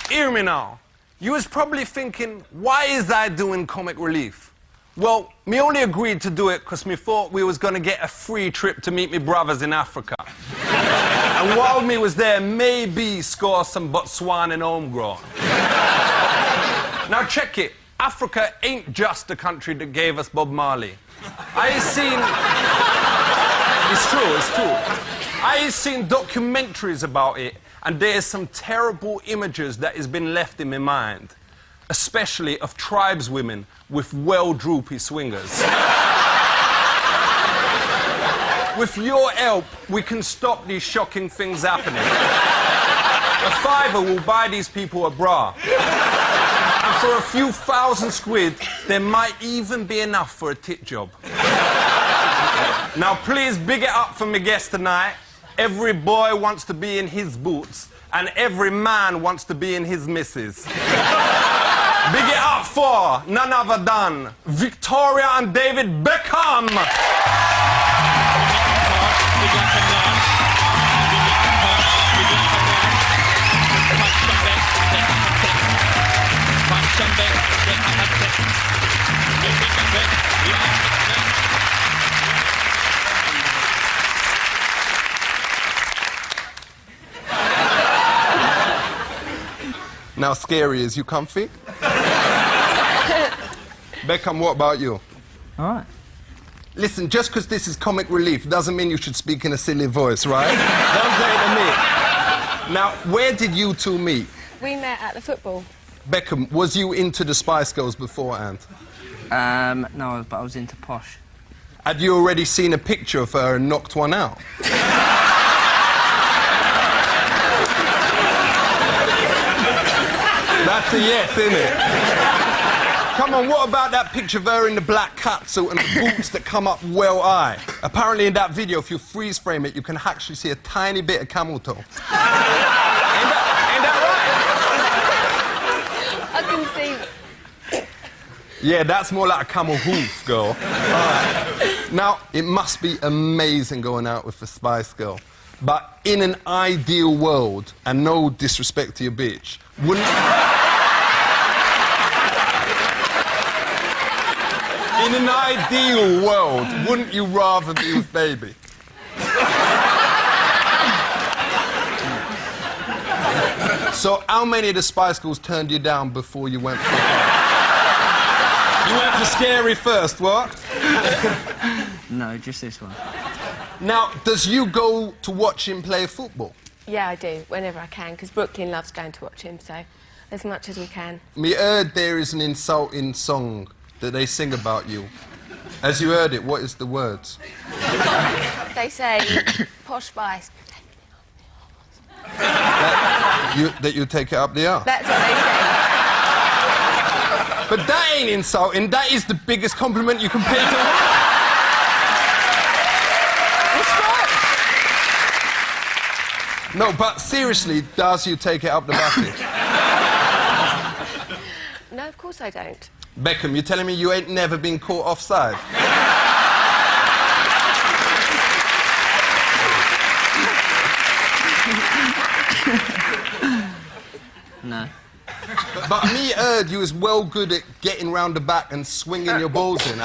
Hear me now. You was probably thinking, why is I doing comic relief? Well, me only agreed to do it because me thought we was gonna get a free trip to meet me brothers in Africa. And while me was there, maybe score some Botswana homegrown. Now check it. Africa ain't just the country that gave us Bob Marley. I seen... It's true. I seen documentaries about it, and there's some terrible images that has been left in my mind, especially of tribeswomen with well-droopy swingers. With your help, we can stop these shocking things happening. A fiver will buy these people a bra. And for a few thousand quid, there might even be enough for a tit job. Now, please big it up for my guest tonight. Every boy wants to be in his boots, and every man wants to be in his missus. Big it up for none other than Victoria and David Beckham. Now, Scary, is you comfy? Beckham, what about you? All right. Listen, just because this is comic relief doesn't mean you should speak in a silly voice, right? Don't say it to me. Now, where did you two meet? We met at the football. Beckham, was you into the Spice Girls beforehand? No, but I was into POSH. Had you already seen a picture of her and knocked one out? That's a yes, isn't it? Come on, what about that picture of her in the black catsuit and the boots that come up well high? Apparently in that video, if you freeze frame it, you can actually see a tiny bit of camel toe. Ain't that right? I can see... Yeah, that's more like a camel hoof, girl. All right. Now, it must be amazing going out with a Spice Girl. But in an ideal world, and no disrespect to your bitch, wouldn't... In an ideal world, wouldn't you rather be with Baby? So how many of the Spice Girls turned you down before you went for it? You went for Scary first, what? No, just this one. Now, does you go to watch him play football? Yeah, I do, whenever I can, because Brooklyn loves going to watch him, so as much as we can. We heard there is an insulting song that they sing about you. As you heard it, what is the words? They say, posh spice. That you take it up the arse? That's what they say. But that ain't insulting. That is the biggest compliment you can pay to a woman. Respect. No, but seriously, does you take it up the bucket? No, of course I don't. Beckham, you telling me you ain't never been caught offside? No. But me heard you was well good at getting round the back and swinging your balls in,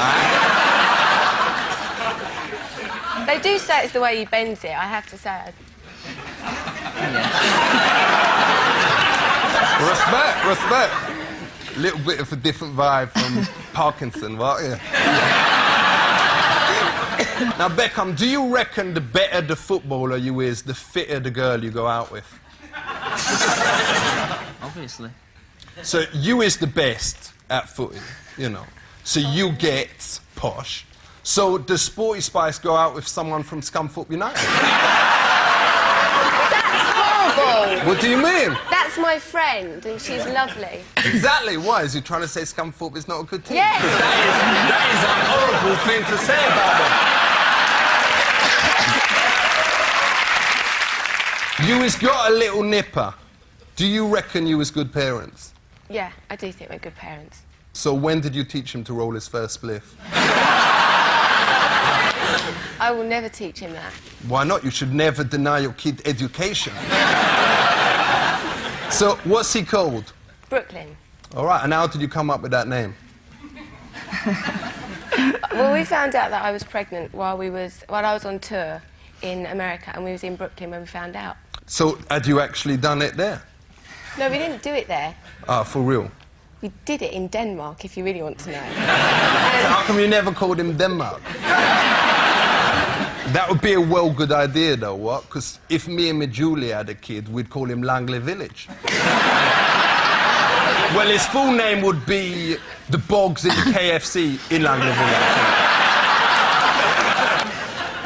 They do say it's the way he bends it, I have to say. Respect, respect. A little bit of a different vibe from Parkinson, what? Yeah. Now, Beckham, do you reckon the better the footballer you is, the fitter the girl you go out with? Obviously. So you is the best at footy, you know. So you get posh. So does Sporty Spice go out with someone from Scunthorpe United? That's horrible! What do you mean? That's my friend, and she's lovely. Exactly. Why? Is he trying to say Scunthorpe is not a good team? Yes! That is a horrible thing to say about them. You has got a little nipper. Do you reckon you was good parents? Yeah, I do think we're good parents. So when did you teach him to roll his first spliff? I will never teach him that. Why not? You should never deny your kid education. So, what's he called? Brooklyn. All right, and how did you come up with that name? Well, we found out that I was pregnant while I was on tour in America, and we was in Brooklyn when we found out. So, had you actually done it there? No, we didn't do it there. Ah, for real? We did it in Denmark, if you really want to know. So how come you never called him Denmark? That would be a well good idea, though, what? Because if me and my Julie had a kid, we'd call him Langley Village. Well, his full name would be the Bogs in the KFC in Langley Village.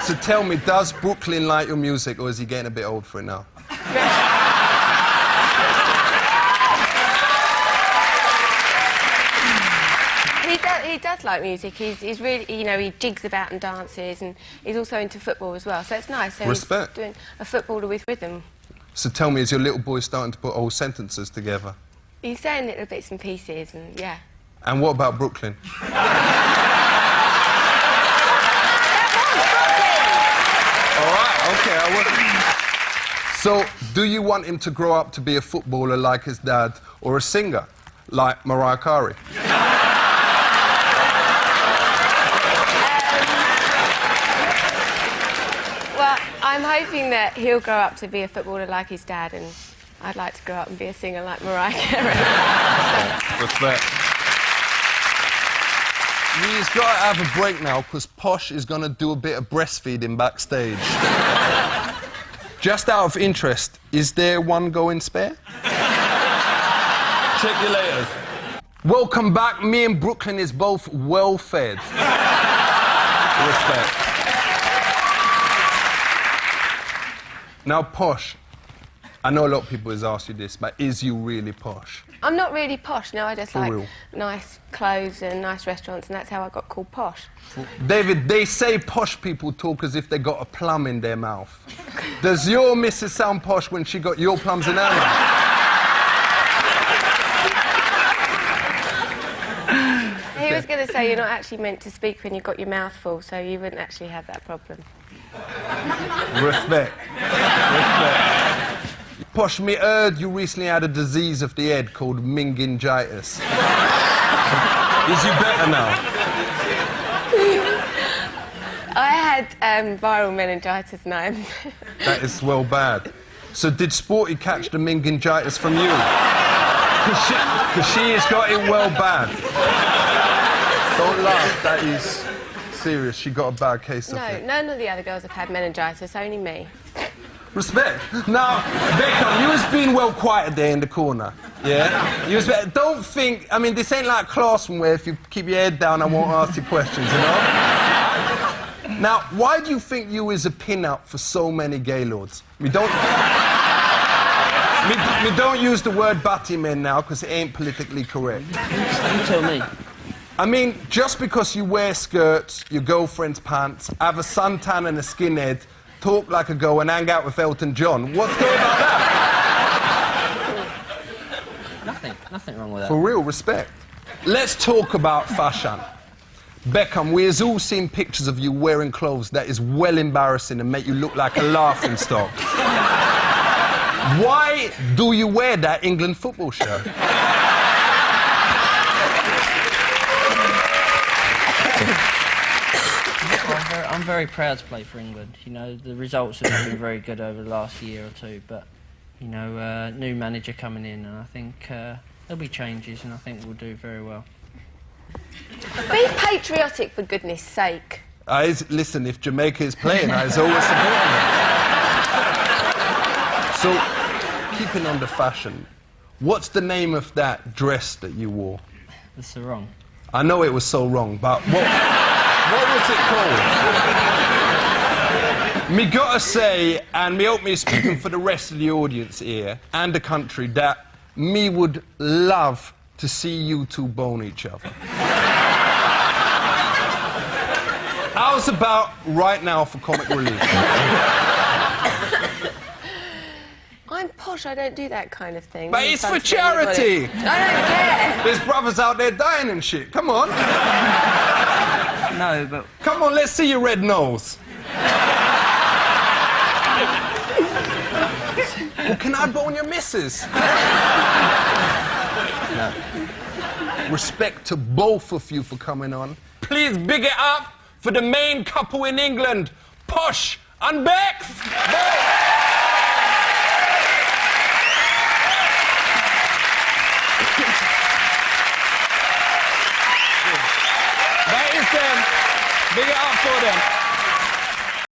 So tell me, does Brooklyn like your music, or is he getting a bit old for it now? He does like music. He's really, you know, he jigs about and dances, and he's also into football as well. So it's nice. So Respect. He's doing a footballer with rhythm. So tell me, is your little boy starting to put whole sentences together? He's saying little bits and pieces, and yeah. And what about Brooklyn? All right, okay, So, do you want him to grow up to be a footballer like his dad, or a singer like Mariah Carey? Well, I'm hoping that he'll grow up to be a footballer like his dad, and I'd like to grow up and be a singer like Mariah Carey. Respect. He's got to have a break now, because Posh is going to do a bit of breastfeeding backstage. Just out of interest, is there one going spare? Check you later. Welcome back. Me and Brooklyn is both well fed. Respect. Now, Posh, I know a lot of people has asked you this, but is you really posh? I'm not really posh, no, I just For like real? nice clothes and nice restaurants, and that's how I got called Posh. David, they say posh people talk as if they got a plum in their mouth. Does your missus sound posh when she got your plums in her mouth? He was going to say you're not actually meant to speak when you've got your mouth full, so you wouldn't actually have that problem. Respect. Respect. Posh, me heard you recently had a disease of the head called meningitis. Is you better now? I had viral meningitis now. That is well bad. So did Sporty catch the meningitis from you? Because she has got it well bad. Don't laugh, that is serious. She got a bad case of it. No, none of the other girls have had meningitis, only me. Respect. Now, Beckham, you was being well quiet there in the corner. Yeah? You was, don't think, I mean, this ain't like classroom where if you keep your head down, I won't ask you questions, you know? Now, why do you think you is a pin-up for so many gaylords? We don't use the word batty men now, because it ain't politically correct. You tell me. I mean, just because you wear skirts, your girlfriend's pants, have a suntan and a skinhead, talk like a girl and hang out with Elton John, what's good about that? Nothing wrong with that. For real, respect. Let's talk about fashion. Beckham, we has all seen pictures of you wearing clothes that is well embarrassing and make you look like a laughing stock. Why do you wear that England football shirt? I'm very proud to play for England. You know, the results have been very good over the last year or two, but, you know, new manager coming in, and I think there'll be changes, and I think we'll do very well. Be patriotic, for goodness sake. Listen, if Jamaica is playing, I is always supporting them. So, keeping on the fashion, what's the name of that dress that you wore? That's so wrong. I know it was so wrong, but what was it called? Me gotta say, and me hope me speaking for the rest of the audience here and the country, that me would love to see you two bone each other. How's about right now for comic relief? I'm posh, I don't do that kind of thing. But it's for charity! I don't care! There's brothers out there dying and shit, come on. No, but... Come on, let's see your red nose. Well, can I bone your missus? No. Respect to both of you for coming on. Please big it up for the main couple in England, Posh and Bex. That is them. Big it up for them.